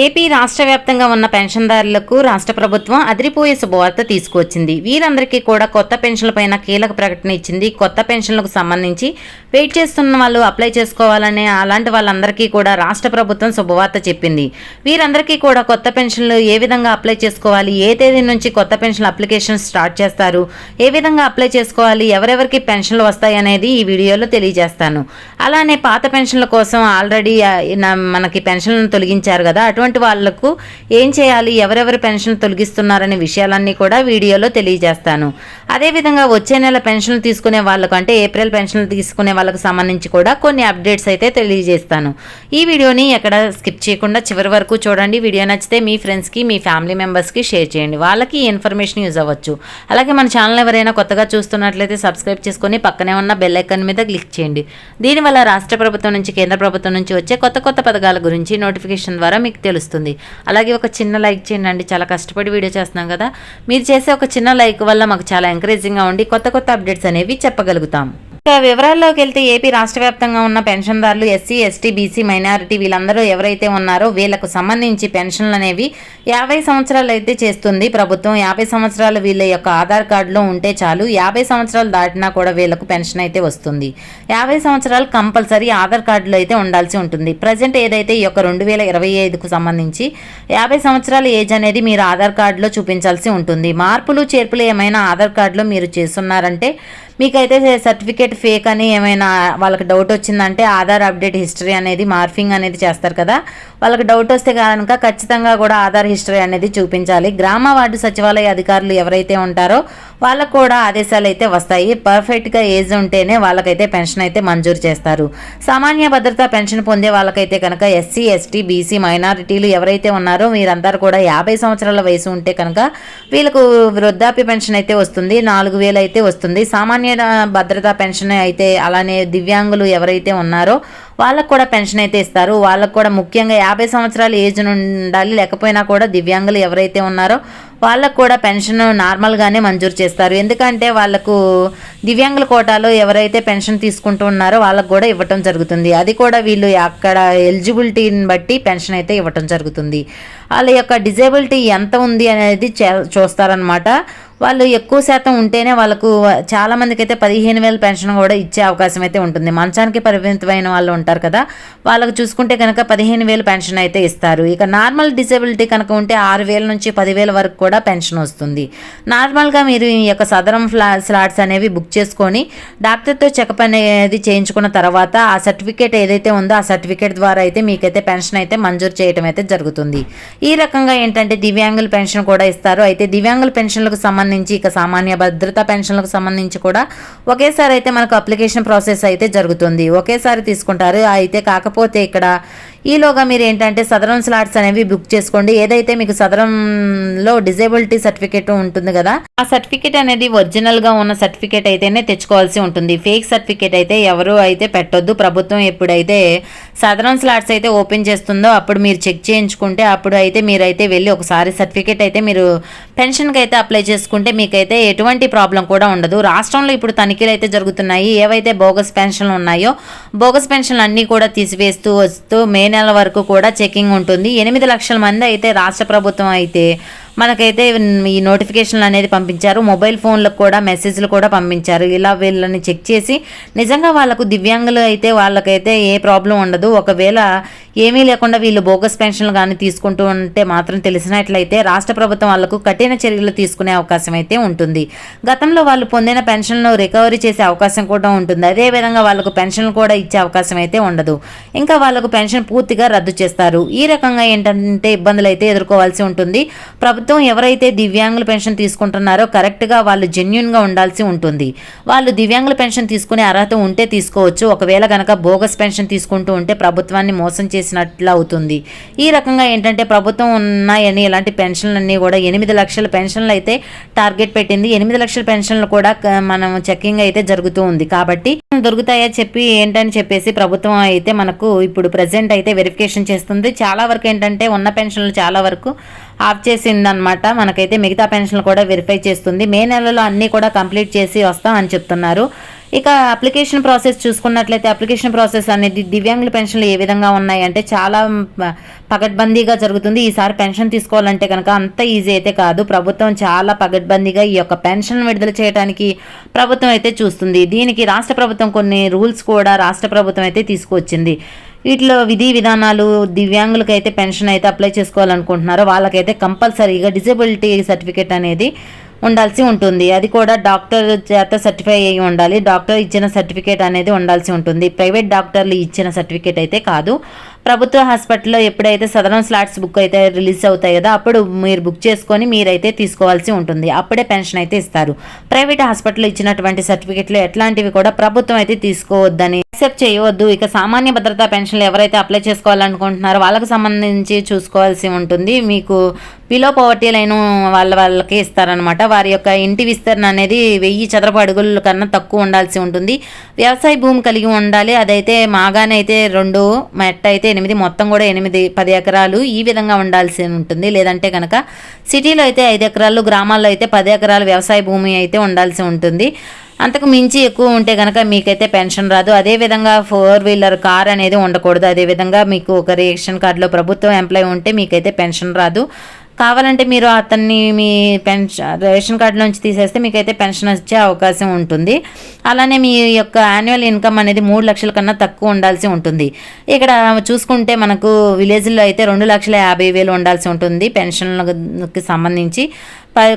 AP రాష్ట్ర వ్యాప్తంగా ఉన్న పెన్షన్దారులకు రాష్ట్ర ప్రభుత్వం అదిరిపోయే శుభవార్త తీసుకువచ్చింది. వీరందరికీ కూడా కొత్త పెన్షన్లపైన కీలక ప్రకటన ఇచ్చింది. కొత్త పెన్షన్లకు సంబంధించి వెయిట్ చేస్తున్న వాళ్ళు అప్లై చేసుకోవాలనే అలాంటి వాళ్ళందరికీ కూడా రాష్ట్ర ప్రభుత్వం శుభవార్త చెప్పింది. వీరందరికీ కూడా కొత్త పెన్షన్లు ఏ విధంగా అప్లై చేసుకోవాలి, ఏ తేదీ నుంచి కొత్త పెన్షన్ అప్లికేషన్ స్టార్ట్ చేస్తారు, ఏ విధంగా అప్లై చేసుకోవాలి, ఎవరెవరికి పెన్షన్లు వస్తాయి అనేది ఈ వీడియోలో తెలియజేస్తాను. అలానే పాత పెన్షన్ల కోసం ఆల్రెడీ మనకి పెన్షన్లను తొలగించారు కదా, అటువంటి వాళ్లకు ఏం చేయాలి, ఎవరెవరు పెన్షన్ తొలగిస్తున్నారనే విషయాలన్నీ కూడా వీడియోలో తెలియజేస్తాను. అదేవిధంగా వచ్చే నెల పెన్షన్లు తీసుకునే వాళ్ళకు, అంటే ఏప్రిల్ పెన్షన్లు తీసుకునే వాళ్ళకు సంబంధించి కూడా కొన్ని అప్డేట్స్ అయితే తెలియజేస్తాను. ఈ వీడియోని ఎక్కడ స్కిప్ చేయకుండా చివరి వరకు చూడండి. వీడియో నచ్చితే మీ ఫ్రెండ్స్కి, మీ ఫ్యామిలీ మెంబర్స్కి షేర్ చేయండి, వాళ్ళకి ఈ ఇన్ఫర్మేషన్ యూజ్ అవ్వచ్చు. అలాగే మన ఛానల్ ఎవరైనా కొత్తగా చూస్తున్నట్లయితే సబ్స్క్రైబ్ చేసుకొని పక్కనే ఉన్న బెల్ ఐకాన్ మీద క్లిక్ చేయండి. దీనివల్ల రాష్ట్ర ప్రభుత్వం నుంచి, కేంద్ర ప్రభుత్వం నుంచి వచ్చే కొత్త కొత్త పథకాల గురించి నోటిఫికేషన్ ద్వారా మీకు తెలుస్తుంది. అలాగే ఒక చిన్న లైక్ చేయండి. చాలా కష్టపడి వీడియో చేస్తున్నాం కదా, మీరు చేసే ఒక చిన్న లైక్ వల్ల మాకు చాలా ఎంకరేజింగ్గా ఉండి కొత్త కొత్త అప్డేట్స్ అనేవి చెప్పగలుగుతాం. ఇక వివరాల్లోకి వెళ్తే ఏపీ రాష్ట్ర వ్యాప్తంగా ఉన్న పెన్షన్దారులు ఎస్సీ, ఎస్టీ, బీసీ, మైనారిటీ వీళ్ళందరూ ఎవరైతే ఉన్నారో వీళ్ళకు సంబంధించి పెన్షన్లు అనేవి 50 సంవత్సరాలు అయితే చేస్తుంది ప్రభుత్వం. 50 సంవత్సరాలు వీళ్ళ యొక్క ఆధార్ కార్డులో ఉంటే చాలు. 50 సంవత్సరాలు దాటినా కూడా వీళ్ళకు పెన్షన్ అయితే వస్తుంది. 50 సంవత్సరాలు కంపల్సరీ ఆధార్ కార్డులో అయితే ఉండాల్సి ఉంటుంది. ప్రజెంట్ ఏదైతే ఈ యొక్క 2025కు సంబంధించి 50 సంవత్సరాల ఏజ్ అనేది మీరు ఆధార్ కార్డులో చూపించాల్సి ఉంటుంది. మార్పులు చేర్పులు ఏమైనా ఆధార్ కార్డులో మీరు చేస్తున్నారంటే మీకైతే సర్టిఫికేట్ ఫేక్ అని ఏమైనా వాళ్ళకి డౌట్ వచ్చిందంటే ఆధార్ అప్డేట్ హిస్టరీ అనేది మార్ఫింగ్ అనేది చేస్తారు కదా, వాళ్ళకి డౌట్ వస్తే కనుక ఖచ్చితంగా కూడా ఆధార్ హిస్టరీ అనేది చూపించాలి. గ్రామ వార్డు సచివాలయ అధికారులు ఎవరైతే ఉంటారో వాళ్ళకు కూడా ఆదేశాలు అయితే వస్తాయి. పర్ఫెక్ట్గా ఏజ్ ఉంటేనే వాళ్ళకైతే పెన్షన్ అయితే మంజూరు చేస్తారు. సామాన్య భద్రతా పెన్షన్ పొందే వాళ్ళకైతే కనుక ఎస్సీ, ఎస్టీ, బీసీ, మైనారిటీలు ఎవరైతే ఉన్నారో వీరందరూ కూడా 50 సంవత్సరాల వయసు ఉంటే కనుక వీళ్ళకు వృద్ధాప్య పెన్షన్ అయితే వస్తుంది. 4,000 అయితే వస్తుంది. సామాన్య భద్రతా పెన్షన్ అయితే, అలానే దివ్యాంగులు ఎవరైతే ఉన్నారో వాళ్ళకు కూడా పెన్షన్ అయితే ఇస్తారు. వాళ్ళకు కూడా ముఖ్యంగా 50 సంవత్సరాల ఏజ్ ఉండాలి. లేకపోయినా కూడా దివ్యాంగులు ఎవరైతే ఉన్నారో వాళ్ళకు కూడా పెన్షన్ నార్మల్గానే మంజూరు చేస్తారు. ఎందుకంటే వాళ్ళకు దివ్యాంగుల కోటాలో ఎవరైతే పెన్షన్ తీసుకుంటూ ఉన్నారో వాళ్ళకు కూడా ఇవ్వటం జరుగుతుంది. అది కూడా వీళ్ళు అక్కడ ఎలిజిబిలిటీని బట్టి పెన్షన్ అయితే ఇవ్వటం జరుగుతుంది. వాళ్ళ యొక్క డిజేబిలిటీ ఎంత ఉంది అనేది చూస్తారనమాట. వాళ్ళు ఎక్కువ శాతం ఉంటేనే వాళ్ళకు చాలామందికి అయితే 15,000 పెన్షన్ కూడా ఇచ్చే అవకాశం అయితే ఉంటుంది. మంచానికి పరిమితమైన వాళ్ళు ఉంటారు కదా, వాళ్ళకు చూసుకుంటే కనుక 15,000 పెన్షన్ అయితే ఇస్తారు. ఇక నార్మల్ డిజేబిలిటీ కనుక ఉంటే 6,000 నుంచి 10,000 వరకు కూడా పెన్షన్ వస్తుంది. నార్మల్గా మీరు ఈ యొక్క సదరం స్లాట్స్ అనేవి బుక్ చేసుకొని డాక్టర్తో చెకప్ అనేది చేయించుకున్న తర్వాత ఆ సర్టిఫికేట్ ఏదైతే ఉందో ఆ సర్టిఫికేట్ ద్వారా అయితే మీకైతే పెన్షన్ అయితే మంజూరు చేయడం అయితే జరుగుతుంది. ఈ రకంగా ఏంటంటే దివ్యాంగుల పెన్షన్ కూడా ఇస్తారు. అయితే దివ్యాంగుల పెన్షన్లకు సంబంధించి, ఇక సామాన్య భద్రతా పెన్షన్లకు సంబంధించి కూడా ఒకేసారి అయితే మనకు అప్లికేషన్ ప్రాసెస్ అయితే జరుగుతుంది. ఒకేసారి తీసుకుంటారు. అయితే కాకపోతే ఇక్కడ ఈలోగా మీరు ఏంటంటే సదరం స్లాట్స్ అనేవి బుక్ చేసుకోండి. ఏదైతే మీకు సదరంలో డిజేబిలిటీ సర్టిఫికేట్ ఉంటుంది కదా, ఆ సర్టిఫికేట్ అనేది ఒరిజినల్గా ఉన్న సర్టిఫికేట్ అయితేనే తెచ్చుకోవాల్సి ఉంటుంది. ఫేక్ సర్టిఫికేట్ అయితే ఎవరు అయితే పెట్టొద్దు. ప్రభుత్వం ఎప్పుడైతే సదరం స్లాట్స్ అయితే ఓపెన్ చేస్తుందో అప్పుడు మీరు చెక్ చేయించుకుంటే అప్పుడు అయితే మీరైతే వెళ్ళి ఒకసారి సర్టిఫికేట్ అయితే మీరు పెన్షన్కి అయితే అప్లై చేసుకుంటే మీకైతే ఎటువంటి ప్రాబ్లం కూడా ఉండదు. రాష్ట్రంలో ఇప్పుడు తనిఖీలు అయితే జరుగుతున్నాయి. ఏవైతే బోగస్ పెన్షన్లు ఉన్నాయో బోగస్ పెన్షన్లు అన్నీ కూడా తీసివేస్తూ వస్తూ మే నెల వరకు కూడా చెకింగ్ ఉంటుంది. 8 లక్షల మంది అయితే రాష్ట్ర ప్రభుత్వం అయితే మనకైతే ఈ నోటిఫికేషన్లు అనేది పంపించారు. మొబైల్ ఫోన్లకు కూడా మెసేజ్లు కూడా పంపించారు. ఇలా వీళ్ళని చెక్ చేసి నిజంగా వాళ్ళకు దివ్యాంగులు అయితే వాళ్ళకైతే ఏ ప్రాబ్లం ఉండదు. ఒకవేళ ఏమీ లేకుండా వీళ్ళు బోగస్ పెన్షన్లు కానీ తీసుకుంటూ ఉంటే మాత్రం తెలిసినట్లయితే రాష్ట్ర ప్రభుత్వం వాళ్ళకు కఠిన చర్యలు తీసుకునే అవకాశం అయితే ఉంటుంది. గతంలో వాళ్ళు పొందిన పెన్షన్ను రికవరీ చేసే అవకాశం కూడా ఉంటుంది. అదేవిధంగా వాళ్ళకు పెన్షన్లు కూడా ఇచ్చే అవకాశం అయితే ఉండదు. ఇంకా వాళ్ళకు పెన్షన్ పూర్తిగా రద్దు చేస్తారు. ఈ రకంగా ఏంటంటే ఇబ్బందులు అయితే ఎదుర్కోవాల్సి ఉంటుంది. ప్రభుత్వం ఎవరైతే దివ్యాంగుల పెన్షన్ తీసుకుంటున్నారో కరెక్ట్గా వాళ్ళు జెన్యున్గా ఉండాల్సి ఉంటుంది. వాళ్ళు దివ్యాంగుల పెన్షన్ తీసుకునే అర్హత ఉంటే తీసుకోవచ్చు. ఒకవేళ కనుక బోగస్ పెన్షన్ తీసుకుంటూ ఉంటే ప్రభుత్వాన్ని మోసం చేసినట్లు అవుతుంది. ఈ రకంగా ఏంటంటే ప్రభుత్వం ఉన్నాయని ఇలాంటి పెన్షన్లన్నీ కూడా 8 లక్షల పెన్షన్లు అయితే టార్గెట్ పెట్టింది. 8 లక్షల పెన్షన్లు కూడా మనం చెకింగ్ అయితే జరుగుతూ ఉంది. కాబట్టి దొరుకుతాయా చెప్పి ఏంటని చెప్పేసి ప్రభుత్వం అయితే మనకు ఇప్పుడు ప్రజెంట్ అయితే వెరిఫికేషన్ చేస్తుంది. చాలా వరకు ఏంటంటే ఉన్న పెన్షన్లు చాలా వరకు ఆఫ్ చేసిందనమాట. మనకైతే మిగతా పెన్షన్లు కూడా వెరిఫై చేస్తుంది. మే నెలలో అన్నీ కూడా కంప్లీట్ చేసి వస్తాం అని చెప్తున్నారు. ఇక అప్లికేషన్ ప్రాసెస్ చూసుకున్నట్లయితే అప్లికేషన్ ప్రాసెస్ అనేది దివ్యాంగుల పెన్షన్లు ఏ విధంగా ఉన్నాయి అంటే చాలా పకడ్బందీగా జరుగుతుంది. ఈసారి పెన్షన్ తీసుకోవాలంటే కనుక అంత ఈజీ అయితే కాదు. ప్రభుత్వం చాలా పకడ్బందీగా ఈ యొక్క పెన్షన్ విడుదల చేయడానికి ప్రభుత్వం అయితే చూస్తుంది. దీనికి రాష్ట్ర ప్రభుత్వం కొన్ని రూల్స్ కూడా రాష్ట్ర ప్రభుత్వం అయితే తీసుకువచ్చింది. వీటిలో విధి విధానాలు దివ్యాంగులకు అయితే పెన్షన్ అయితే అప్లై చేసుకోవాలనుకుంటున్నారో వాళ్ళకైతే కంపల్సరీగా డిజబిలిటీ సర్టిఫికేట్ అనేది ఉండాల్సి ఉంటుంది. అది కూడా డాక్టర్ చేత సర్టిఫై అయ్యి ఉండాలి. డాక్టర్ ఇచ్చిన సర్టిఫికేట్ అనేది ఉండాల్సి ఉంటుంది. ప్రైవేట్ డాక్టర్లు ఇచ్చిన సర్టిఫికేట్ అయితే కాదు. ప్రభుత్వ హాస్పిటల్లో ఎప్పుడైతే సదరన్ స్లాట్స్ బుక్ అయితే రిలీజ్ అవుతాయి కదా, అప్పుడు మీరు బుక్ చేసుకొని మీరైతే తీసుకోవాల్సి ఉంటుంది. అప్పుడే పెన్షన్ అయితే ఇస్తారు. ప్రైవేట్ హాస్పిటల్లో ఇచ్చినటువంటి సర్టిఫికేట్లు ఎట్లాంటివి కూడా ప్రభుత్వం అయితే తీసుకోవద్దని యాక్సెప్ట్ చేయవద్దు. ఇక సామాన్య భద్రతా పెన్షన్లు ఎవరైతే అప్లై చేసుకోవాలనుకుంటున్నారో వాళ్ళకి సంబంధించి చూసుకోవాల్సి ఉంటుంది. మీకు బిలో పవర్టీ లైన్ వాళ్ళకి ఇస్తారనమాట. వారి యొక్క ఇంటి విస్తరణ అనేది 1000 చదరపు అడుగుల కన్నా తక్కువ ఉండాల్సి ఉంటుంది. వ్యవసాయ భూమి కలిగి ఉండాలి. అదైతే మాగానే అయితే 2, మెట్ట అయితే 8, మొత్తం కూడా 8-10 ఎకరాలు ఈ విధంగా ఉండాల్సి ఉంటుంది. లేదంటే కనుక సిటీలో అయితే 5 ఎకరాలు, గ్రామాల్లో అయితే 10 ఎకరాలు వ్యవసాయ భూమి అయితే ఉండాల్సి ఉంటుంది. అంతకు మించి ఎక్కువ ఉంటే కనుక మీకైతే పెన్షన్ రాదు. అదేవిధంగా 4-వీలర్ కార్ అనేది ఉండకూడదు. అదేవిధంగా మీకు ఒక రేషన్ కార్డులో ప్రభుత్వం ఎంప్లాయ్ ఉంటే మీకైతే పెన్షన్ రాదు. కావాలంటే మీరు అతన్ని మీ రేషన్ కార్డులోంచి తీసేస్తే మీకైతే పెన్షన్ వచ్చే అవకాశం ఉంటుంది. అలానే మీ యొక్క యాన్యువల్ ఇన్కమ్ అనేది 3 లక్షల కన్నా తక్కువ ఉండాల్సి ఉంటుంది. ఇక్కడ చూసుకుంటే మనకు విలేజ్లో అయితే 2,50,000 ఉండాల్సి ఉంటుంది. పెన్షన్లకు సంబంధించి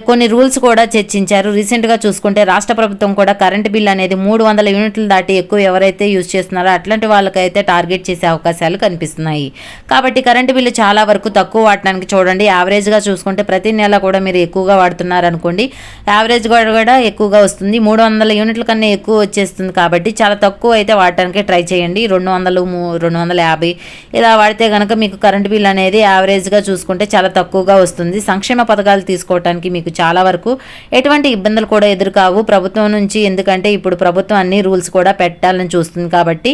కొన్ని రూల్స్ కూడా చర్చించారు. రీసెంట్గా చూసుకుంటే రాష్ట్ర ప్రభుత్వం కూడా కరెంటు బిల్ అనేది 300 యూనిట్లు దాటి ఎక్కువ ఎవరైతే యూజ్ చేస్తున్నారో అట్లాంటి వాళ్ళకైతే టార్గెట్ చేసే అవకాశాలు కనిపిస్తున్నాయి. కాబట్టి కరెంటు బిల్లు చాలా వరకు తక్కువ వాడటానికి చూడండి. యావరేజ్గా చూసుకుంటే ప్రతి నెల కూడా మీరు ఎక్కువగా వాడుతున్నారు అనుకోండి, యావరేజ్ కూడా ఎక్కువగా వస్తుంది. 300 యూనిట్ల కన్నా ఎక్కువ వచ్చేస్తుంది. కాబట్టి చాలా తక్కువ అయితే వాడటానికి ట్రై చేయండి. 200, 250 ఇలా వాడితే కనుక మీకు కరెంటు బిల్ అనేది యావరేజ్గా చూసుకుంటే చాలా తక్కువగా వస్తుంది. సంక్షేమ పథకాలు తీసుకోవడానికి మీకు చాలా వరకు ఎటువంటి ఇబ్బందులు కూడా ఎదురుకావు ప్రభుత్వం నుంచి. ఎందుకంటే ఇప్పుడు ప్రభుత్వం అన్ని రూల్స్ కూడా పెట్టాలని చూస్తుంది. కాబట్టి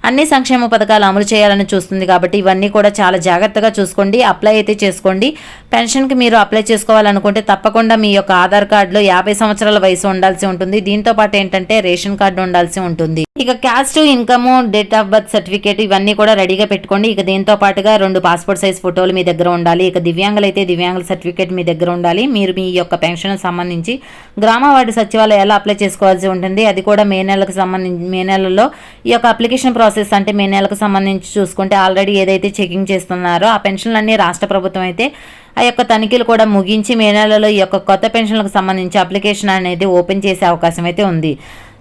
అన్ని సంక్షేమ పథకాలు అమలు చేయాలని చూస్తుంది. కాబట్టి ఇవన్నీ కూడా చాలా జాగ్రత్తగా చూసుకోండి. అప్లై అయితే చేసుకోండి. పెన్షన్కి మీరు అప్లై చేసుకోవాలనుకుంటే తప్పకుండా మీ యొక్క ఆధార్ కార్డులో 50 సంవత్సరాల వయసు ఉండాల్సి ఉంటుంది. దీంతో పాటు ఏంటంటే రేషన్ కార్డు ఉండాల్సి ఉంటుంది. ఇక caste, income, date of birth certificate ఇవన్నీ కూడా రెడీగా పెట్టుకోండి. ఇక దీంతో పాటుగా 2 పాస్పోర్ట్ సైజ్ ఫోటోలు మీ దగ్గర ఉండాలి. ఇక దివ్యాంగులైతే దివ్యాంగుల సర్టిఫికేట్ మీ దగ్గర ఉండాలి. మీరు మీ యొక్క పెన్షన్ సంబంధించి గ్రామ వార్డు సచివాలయాల్లో అప్లై చేసుకోవాల్సి ఉంటుంది. అది కూడా మే నెలలో ఈ యొక్క అప్లికేషన్ ప్రాసెస్ అంటే మే నెలకు సంబంధించి చూసుకుంటే ఆల్రెడీ ఏదైతే చెకింగ్ చేస్తున్నారో ఆ పెన్షన్లన్నీ రాష్ట్ర ప్రభుత్వం అయితే ఆ యొక్క తనిఖీలు కూడా ముగించి మే నెలలో ఈ యొక్క కొత్త పెన్షన్లకు సంబంధించి అప్లికేషన్ అనేది ఓపెన్ చేసే అవకాశం అయితే ఉంది.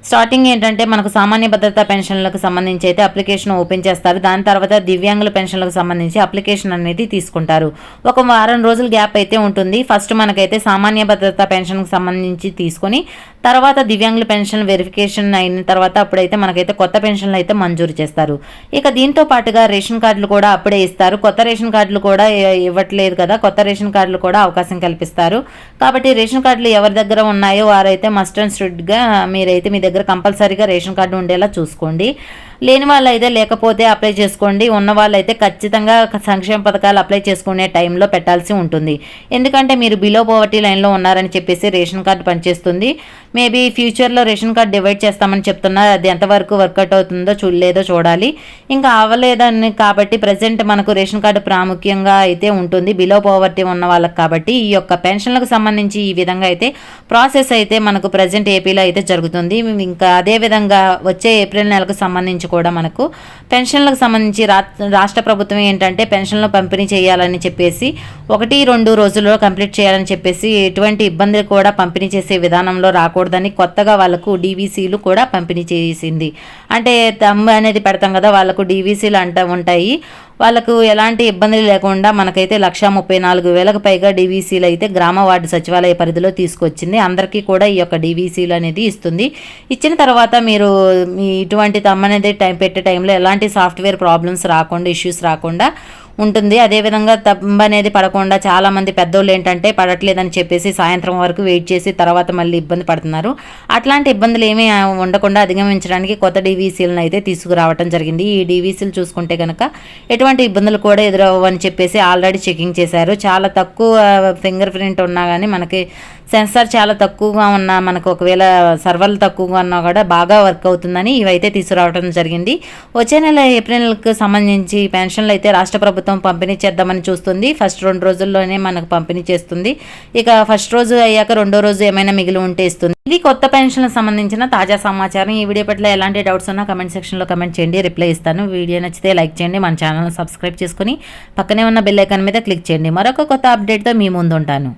స్టార్టింగ్ ఏంటంటే మనకు సామాన్య భద్రతా పెన్షన్లకు సంబంధించి అయితే అప్లికేషన్ ఓపెన్ చేస్తారు. దాని తర్వాత దివ్యాంగుల పెన్షన్లకు సంబంధించి అప్లికేషన్ అనేది తీసుకుంటారు. ఒక వారం రోజుల గ్యాప్ అయితే ఉంటుంది. ఫస్ట్ మనకైతే సామాన్య భద్రతా పెన్షన్కి సంబంధించి తీసుకొని తర్వాత దివ్యాంగుల పెన్షన్ వెరిఫికేషన్ అయిన తర్వాత అప్పుడైతే మనకైతే కొత్త పెన్షన్లు అయితే మంజూరు చేస్తారు. ఇక దీంతో పాటుగా రేషన్ కార్డులు కూడా అప్పుడే ఇస్తారు. కొత్త రేషన్ కార్డులు కూడా ఇవ్వట్లేదు కదా, కొత్త రేషన్ కార్డులు కూడా అవకాశం కల్పిస్తారు. కాబట్టి రేషన్ కార్డులు ఎవరి దగ్గర ఉన్నాయో వారైతే మస్ట్ అండ్ షుడ్గా మీరైతే మీ దగ్గర కంపల్సరీగా రేషన్ కార్డు ఉండేలా చూసుకోండి. లేని వాళ్ళైతే లేకపోతే అప్లై చేసుకోండి. ఉన్న వాళ్ళైతే ఖచ్చితంగా సంక్షేమ పథకాలు అప్లై చేసుకునే టైంలో పెట్టాల్సి ఉంటుంది. ఎందుకంటే మీరు బిలో పవర్టీ లైన్లో ఉన్నారని చెప్పేసి రేషన్ కార్డు పనిచేస్తుంది. మేబీ ఫ్యూచర్లో రేషన్ కార్డు డివైడ్ చేస్తామని చెప్తున్నారు. అది ఎంతవరకు వర్కౌట్ అవుతుందో లేదో చూడాలి. ఇంకా అవ్వలేదని కాబట్టి ప్రజెంట్ మనకు రేషన్ కార్డు ప్రాముఖ్యంగా అయితే ఉంటుంది బిలో పవర్టీ ఉన్న వాళ్ళకి. కాబట్టి ఈ యొక్క పెన్షన్లకు సంబంధించి ఈ విధంగా అయితే ప్రాసెస్ అయితే మనకు ప్రజెంట్ ఏపీలో అయితే జరుగుతుంది. ఇంకా అదేవిధంగా వచ్చే ఏప్రిల్ నెలకు సంబంధించి కూడా మనకు పెన్షన్లకు సంబంధించి రాష్ట్ర ప్రభుత్వం ఏంటంటే పెన్షన్లు పంపిణీ చేయాలని చెప్పేసి 1-2 రోజుల్లో కంప్లీట్ చేయాలని చెప్పేసి ఎటువంటి ఇబ్బందులు కూడా పంపిణీ చేసే విధానంలో రాకూడదని కొత్తగా వాళ్ళకు డీవీసీలు కూడా పంపిణీ చేసింది. అంటే థంబ్ అనేది పెడతాం కదా, వాళ్ళకు డీవీసీలు ఉంటాయి. వాళ్ళకు ఎలాంటి ఇబ్బందులు లేకుండా మనకైతే 134,000కు పైగా డీవీసీలు అయితే గ్రామ వార్డు సచివాలయ పరిధిలో తీసుకొచ్చింది. అందరికీ కూడా ఈ యొక్క డీవీసీలు అనేది ఇస్తుంది. ఇచ్చిన తర్వాత మీరు ఇటువంటి థంబ్ అనేది పెట్టే టైంలో ఎలాంటి సాఫ్ట్వేర్ ప్రాబ్లమ్స్ రాకుండా, ఇష్యూస్ రాకుండా ఉంటుంది. అదేవిధంగా థంబ్ అనేది పడకుండా చాలామంది పెద్దోళ్ళు ఏంటంటే పడట్లేదని చెప్పేసి సాయంత్రం వరకు వెయిట్ చేసి తర్వాత మళ్ళీ ఇబ్బంది పడుతున్నారు. అట్లాంటి ఇబ్బందులు ఏమీ ఉండకుండా అధిగమించడానికి కొత్త డీవీసీలను అయితే తీసుకురావడం జరిగింది. ఈ డీవీసీలు చూసుకుంటే కనుక ఎటువంటి ఇబ్బందులు కూడా ఎదురవ్వని చెప్పేసి ఆల్రెడీ చెకింగ్ చేశారు. చాలా తక్కువ ఫింగర్ ప్రింట్ ఉన్నా కానీ మనకి సెన్సార్ చాలా తక్కువగా ఉన్నా, మనకు ఒకవేళ సర్వర్లు తక్కువగా ఉన్నా కూడా బాగా వర్క్ అవుతుందని ఇవైతే తీసుకురావడం జరిగింది. వచ్చే నెల ఏప్రిల్ నెలకు సంబంధించి పెన్షన్లు అయితే రాష్ట్ర ప్రభుత్వం పంపిణీ చేద్దామని చూస్తుంది. ఫస్ట్ 2 రోజుల్లోనే మనకు పంపిణీ చేస్తుంది. ఇక ఫస్ట్ రోజు అయ్యాక 2వ రోజు ఏమైనా మిగిలి ఉంటే ఇస్తుంది. ఇది కొత్త పెన్షన్లకు సంబంధించిన తాజా సమాచారం. ఈ వీడియో పట్ల ఎలాంటి డౌట్స్ ఉన్నా కమెంట్ సెక్షన్లో కమెంట్ చేయండి, రిప్లై ఇస్తాను. వీడియో నచ్చితే లైక్ చేయండి, మన ఛానల్ని సబ్స్క్రైబ్ చేసుకుని పక్కనే ఉన్న బెల్ ఐకాన్ మీద క్లిక్ చేయండి. మరొక కొత్త అప్డేట్తో మీ ముందు ఉంటాను.